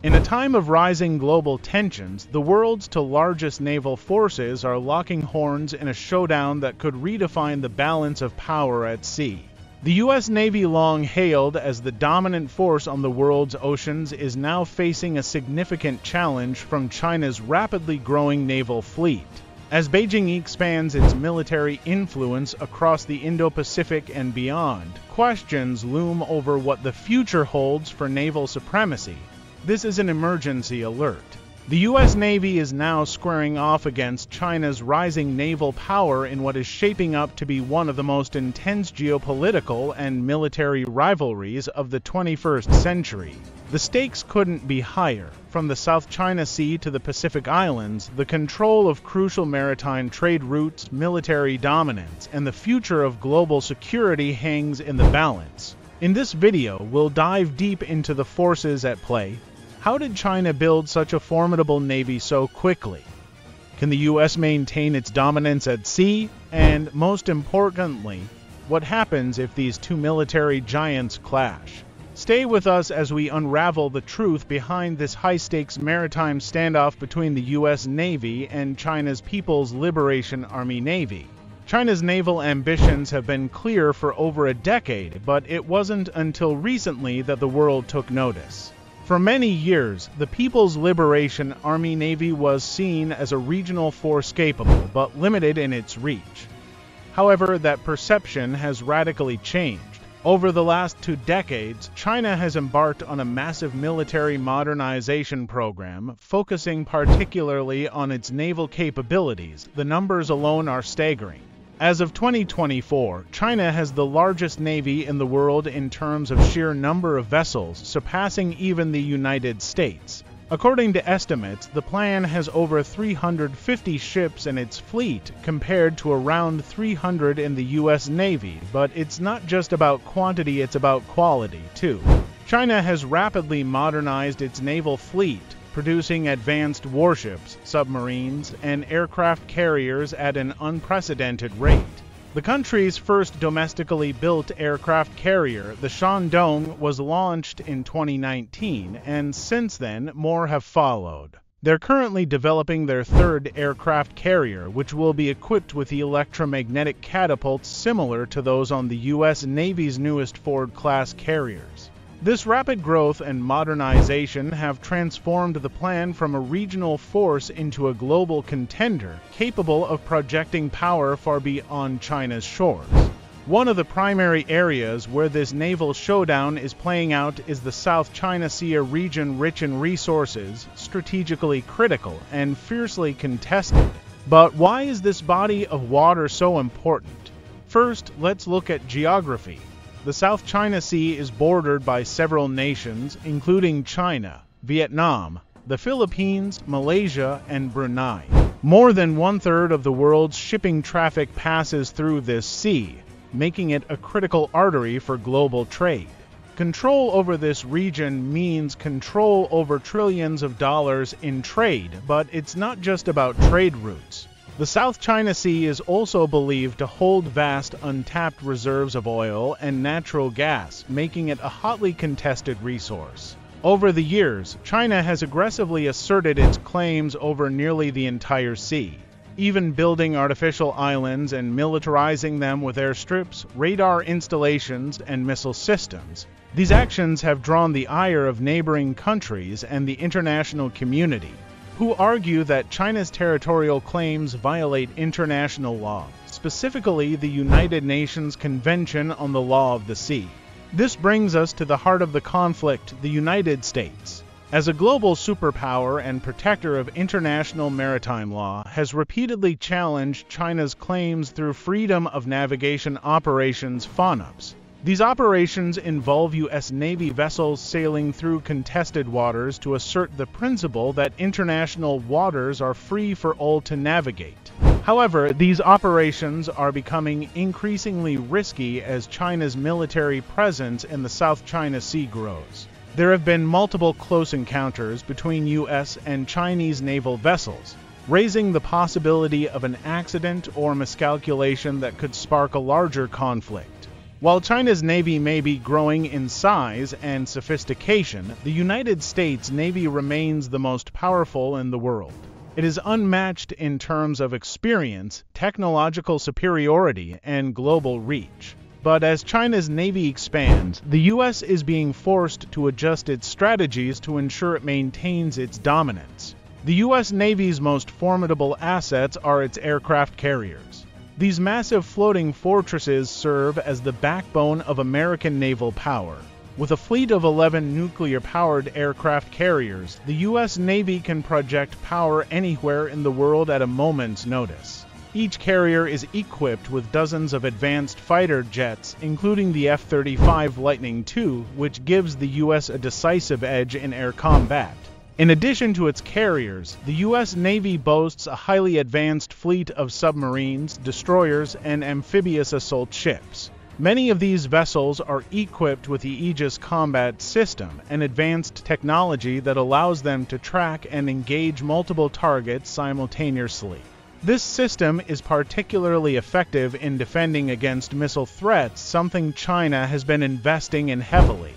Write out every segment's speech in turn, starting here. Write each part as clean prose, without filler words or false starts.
In a time of rising global tensions, the world's two largest naval forces are locking horns in a showdown that could redefine the balance of power at sea. The U.S. Navy, long hailed as the dominant force on the world's oceans, is now facing a significant challenge from China's rapidly growing naval fleet. As Beijing expands its military influence across the Indo-Pacific and beyond, questions loom over what the future holds for naval supremacy. This is an emergency alert. The U.S. Navy is now squaring off against China's rising naval power in what is shaping up to be one of the most intense geopolitical and military rivalries of the 21st century. The stakes couldn't be higher. From the South China Sea to the Pacific Islands, the control of crucial maritime trade routes, military dominance, and the future of global security hangs in the balance. In this video, we'll dive deep into the forces at play. How did China build such a formidable navy so quickly? Can the U.S. maintain its dominance at sea? And most importantly, what happens if these two military giants clash? Stay with us as we unravel the truth behind this high-stakes maritime standoff between the U.S. Navy and China's People's Liberation Army Navy. China's naval ambitions have been clear for over a decade, but it wasn't until recently that the world took notice. For many years, the People's Liberation Army Navy was seen as a regional force capable but limited in its reach. However, that perception has radically changed. Over the last 2 decades, China has embarked on a massive military modernization program, focusing particularly on its naval capabilities. The numbers alone are staggering. As of 2024, China has the largest navy in the world in terms of sheer number of vessels, surpassing even the United States. According to estimates, the plan has over 350 ships in its fleet, compared to around 300 in the U.S. Navy. But it's not just about quantity, it's about quality, too. China has rapidly modernized its naval fleet, producing advanced warships, submarines, and aircraft carriers at an unprecedented rate. The country's first domestically built aircraft carrier, the Shandong, was launched in 2019, and since then, more have followed. They're currently developing their third aircraft carrier, which will be equipped with electromagnetic catapults similar to those on the U.S. Navy's newest Ford-class carriers. This rapid growth and modernization have transformed the plan from a regional force into a global contender, capable of projecting power far beyond China's shores. One of the primary areas where this naval showdown is playing out is the South China Sea, a region rich in resources, strategically critical, and fiercely contested. But why is this body of water so important? First, let's look at geography. The South China Sea is bordered by several nations, including China, Vietnam, the Philippines, Malaysia, and Brunei. More than 1/3 of the world's shipping traffic passes through this sea, making it a critical artery for global trade. Control over this region means control over trillions of dollars in trade, but it's not just about trade routes. The South China Sea is also believed to hold vast untapped reserves of oil and natural gas, making it a hotly contested resource. Over the years, China has aggressively asserted its claims over nearly the entire sea, even building artificial islands and militarizing them with airstrips, radar installations, and missile systems. These actions have drawn the ire of neighboring countries and the international community, who argue that China's territorial claims violate international law, specifically the United Nations Convention on the Law of the Sea. This brings us to the heart of the conflict, the United States. As a global superpower and protector of international maritime law, has repeatedly challenged China's claims through Freedom of Navigation Operations (FONOPs). These operations involve U.S. Navy vessels sailing through contested waters to assert the principle that international waters are free for all to navigate. However, these operations are becoming increasingly risky as China's military presence in the South China Sea grows. There have been multiple close encounters between U.S. and Chinese naval vessels, raising the possibility of an accident or miscalculation that could spark a larger conflict. While China's Navy may be growing in size and sophistication, the United States Navy remains the most powerful in the world. It is unmatched in terms of experience, technological superiority, and global reach. But as China's Navy expands, the U.S. is being forced to adjust its strategies to ensure it maintains its dominance. The U.S. Navy's most formidable assets are its aircraft carriers. These massive floating fortresses serve as the backbone of American naval power. With a fleet of 11 nuclear-powered aircraft carriers, the U.S. Navy can project power anywhere in the world at a moment's notice. Each carrier is equipped with dozens of advanced fighter jets, including the F-35 Lightning II, which gives the U.S. a decisive edge in air combat. In addition to its carriers, the U.S. Navy boasts a highly advanced fleet of submarines, destroyers, and amphibious assault ships. Many of these vessels are equipped with the Aegis Combat System, an advanced technology that allows them to track and engage multiple targets simultaneously. This system is particularly effective in defending against missile threats, something China has been investing in heavily.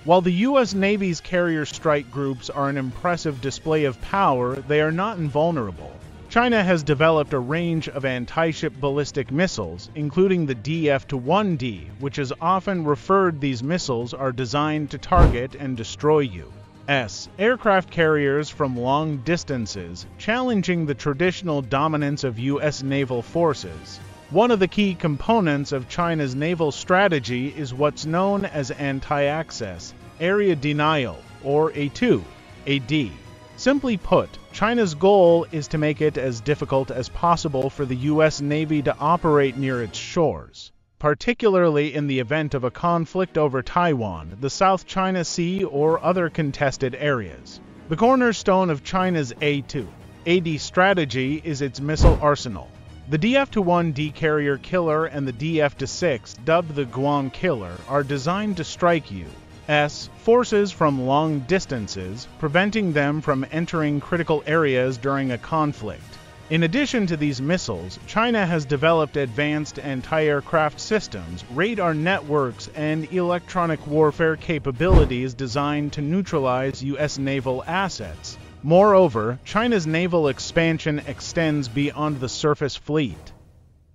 While the U.S. Navy's carrier strike groups are an impressive display of power, they are not invulnerable. China has developed a range of anti-ship ballistic missiles, including the DF-1D, which is often referred. These missiles are designed to target and destroy U.S. aircraft carriers from long distances, challenging the traditional dominance of U.S. naval forces. One of the key components of China's naval strategy is what's known as anti-access area denial, or A2AD. Simply put, China's goal is to make it as difficult as possible for the U.S. Navy to operate near its shores, particularly in the event of a conflict over Taiwan, the South China Sea, or other contested areas. The cornerstone of China's A2AD strategy is its missile arsenal. The DF-1D carrier killer and the DF-6, dubbed the Guam killer, are designed to strike U.S. forces from long distances, preventing them from entering critical areas during a conflict. In addition to these missiles, China has developed advanced anti-aircraft systems, radar networks, and electronic warfare capabilities designed to neutralize U.S. naval assets. Moreover, China's naval expansion extends beyond the surface fleet.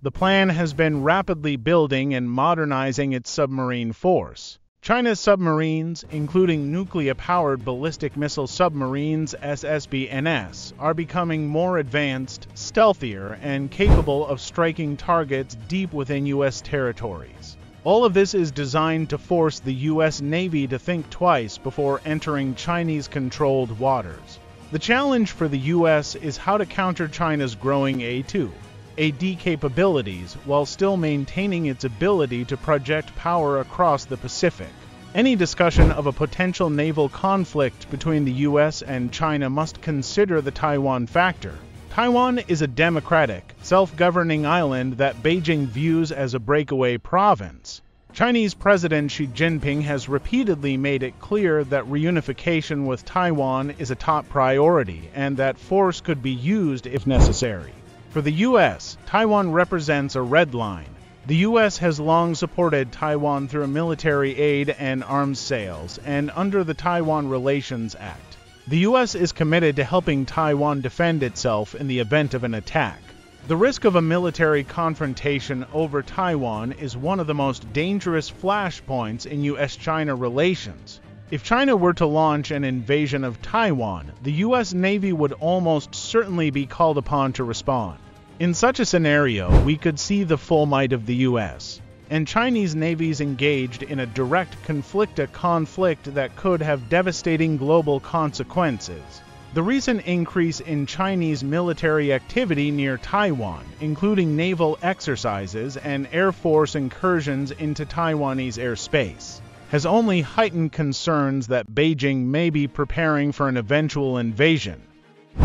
The plan has been rapidly building and modernizing its submarine force. China's submarines, including nuclear-powered ballistic missile submarines SSBNS, are becoming more advanced, stealthier, and capable of striking targets deep within U.S. territories. All of this is designed to force the U.S. Navy to think twice before entering Chinese-controlled waters. The challenge for the U.S. is how to counter China's growing A2AD capabilities while still maintaining its ability to project power across the Pacific. Any discussion of a potential naval conflict between the U.S. and China must consider the Taiwan factor. Taiwan is a democratic, self-governing island that Beijing views as a breakaway province. Chinese President Xi Jinping has repeatedly made it clear that reunification with Taiwan is a top priority and that force could be used if necessary. For the U.S., Taiwan represents a red line. The U.S. has long supported Taiwan through military aid and arms sales, and under the Taiwan Relations Act, the U.S. is committed to helping Taiwan defend itself in the event of an attack. The risk of a military confrontation over Taiwan is one of the most dangerous flashpoints in U.S.-China relations. If China were to launch an invasion of Taiwan, the U.S. Navy would almost certainly be called upon to respond. In such a scenario, we could see the full might of the U.S. and Chinese navies engaged in a direct conflict that could have devastating global consequences. The recent increase in Chinese military activity near Taiwan, including naval exercises and Air Force incursions into Taiwanese airspace, has only heightened concerns that Beijing may be preparing for an eventual invasion.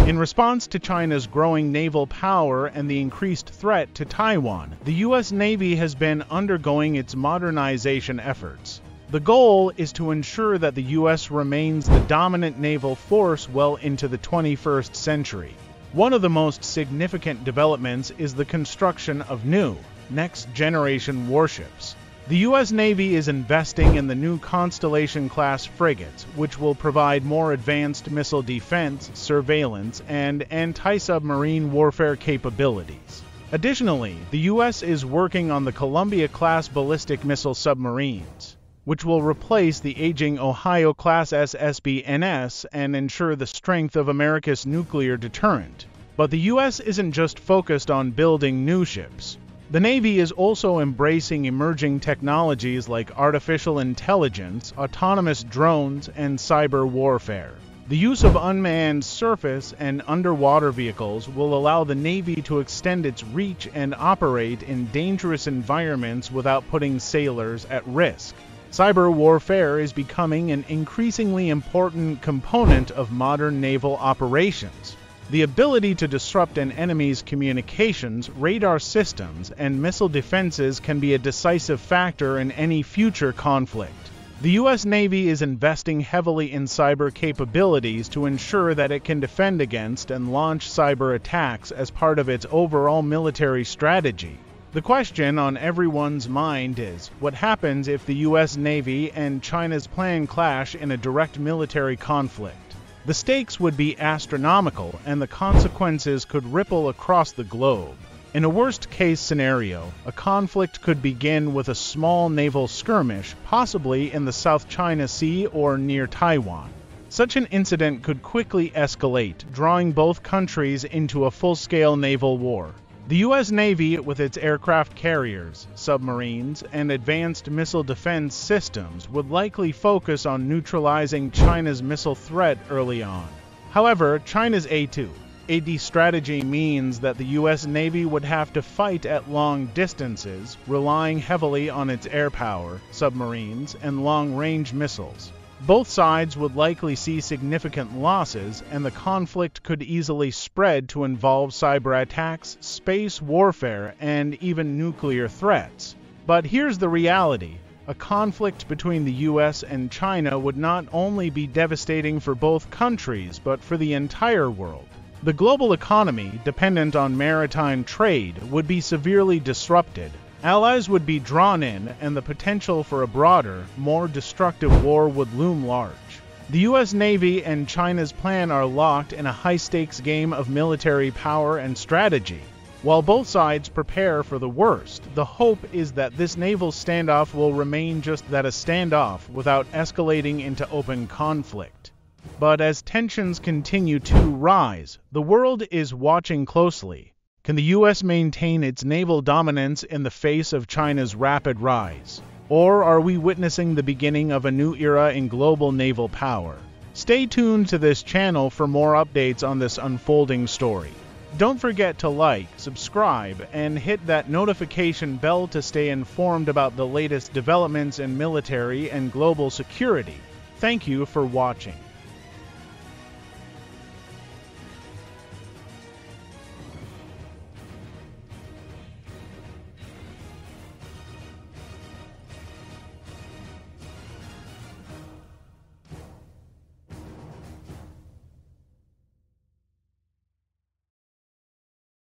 In response to China's growing naval power and the increased threat to Taiwan, the U.S. Navy has been undergoing its modernization efforts. The goal is to ensure that the U.S. remains the dominant naval force well into the 21st century. One of the most significant developments is the construction of new, next-generation warships. The U.S. Navy is investing in the new Constellation-class frigates, which will provide more advanced missile defense, surveillance, and anti-submarine warfare capabilities. Additionally, the U.S. is working on the Columbia-class ballistic missile submarines, which will replace the aging Ohio-class SSBNS and ensure the strength of America's nuclear deterrent. But the U.S. isn't just focused on building new ships. The Navy is also embracing emerging technologies like artificial intelligence, autonomous drones, and cyber warfare. The use of unmanned surface and underwater vehicles will allow the Navy to extend its reach and operate in dangerous environments without putting sailors at risk. Cyber warfare is becoming an increasingly important component of modern naval operations. The ability to disrupt an enemy's communications, radar systems, and missile defenses can be a decisive factor in any future conflict. The U.S. Navy is investing heavily in cyber capabilities to ensure that it can defend against and launch cyber attacks as part of its overall military strategy. The question on everyone's mind is, what happens if the U.S. Navy and China's plan clash in a direct military conflict? The stakes would be astronomical, and the consequences could ripple across the globe. In a worst-case scenario, a conflict could begin with a small naval skirmish, possibly in the South China Sea or near Taiwan. Such an incident could quickly escalate, drawing both countries into a full-scale naval war. The U.S. Navy, with its aircraft carriers, submarines, and advanced missile defense systems, would likely focus on neutralizing China's missile threat early on. However, China's A2AD strategy means that the U.S. Navy would have to fight at long distances, relying heavily on its air power, submarines, and long-range missiles. Both sides would likely see significant losses, and the conflict could easily spread to involve cyber attacks, space warfare, and even nuclear threats. But here's the reality. A conflict between the U.S. and China would not only be devastating for both countries, but for the entire world. The global economy, dependent on maritime trade, would be severely disrupted. Allies would be drawn in, and the potential for a broader, more destructive war would loom large. The U.S. Navy and China's plan are locked in a high-stakes game of military power and strategy. While both sides prepare for the worst, the hope is that this naval standoff will remain just that, a standoff, without escalating into open conflict. But as tensions continue to rise, the world is watching closely. Can the U.S. maintain its naval dominance in the face of China's rapid rise? Or are we witnessing the beginning of a new era in global naval power? Stay tuned to this channel for more updates on this unfolding story. Don't forget to like, subscribe, and hit that notification bell to stay informed about the latest developments in military and global security. Thank you for watching.